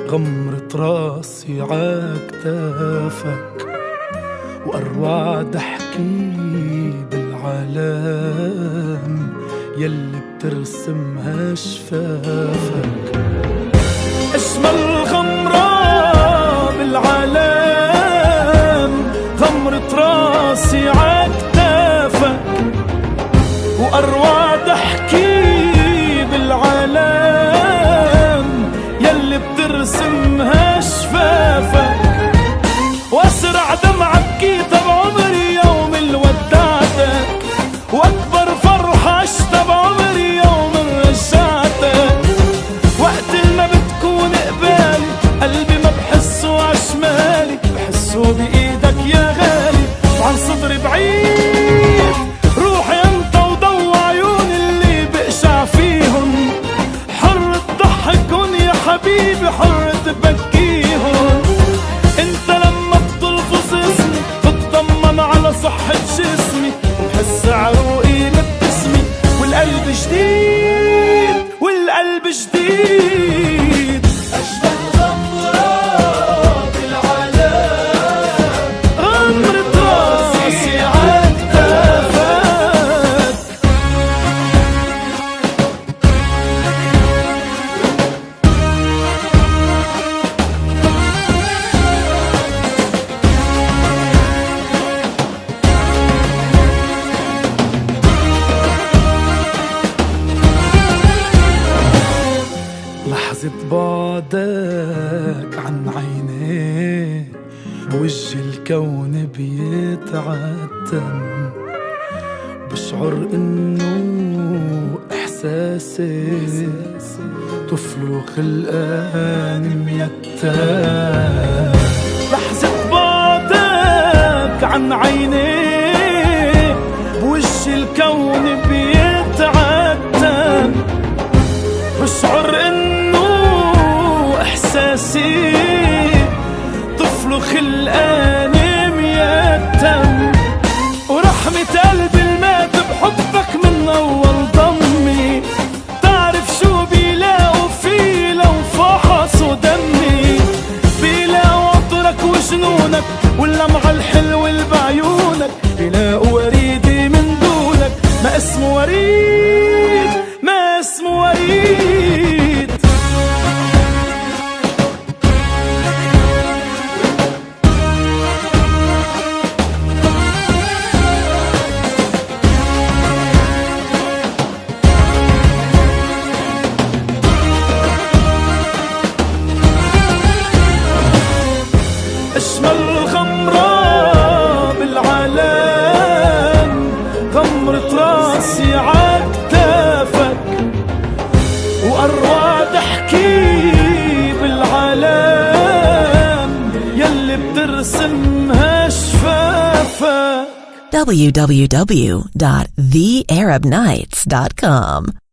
غمرة راسي عكتافك وأروع ضحكي بالعالم يلي بترسمها شفافك. أجمل غمرة بالعالم غمرة راسي عكتافك وأروع ضحكي بالعالم يلي بترسمها شفافك. واسرع دمعة بكيت بعمري يوم اللي ودعتك واكبر فرحة عشت بعمري يوم رجعتك. وقت ما بتكون قبالي قلبي ما بحسه عشمالي بحسه بايدك يا غالي وعن صدري بعيد. روحي انت وضو عيون اللي بقشع فيهم حر تضحكن يا حبيبي حر تبكيهم. انت لما بتلفظ اسمي بتطمن على صحة جسمي وبحس عروقي بتسمي والقلب جديد والقلب جديد. أجمل غمرة بالعالم غمرة راسي عكتافك. لحظة بعدك عن عيني وجه الكون بيتعتم بشعر انه احساسي طفل وخلقان ميتم. لحظة بعدك عن عيني بوجه الكون بيتعتم بشعر انه احساسي طفل خلقان ميتم. ورحمة قلبي المات بحبك من اول ضمي تعرف شو بيلاقوا فيه لو فحصوا دمي. بيلاقوا عطرك وجنونك واللمعة الحلوة اللي بعيونك بيلاقوا وريدي من دونك ما اسمه وريد ما اسمه وريد. أجمل غمرة بالعالم غمرة راسي عكتافك وأروع ضحكي بالعالم يلي بترسمها شفافك. www.thearabnights.com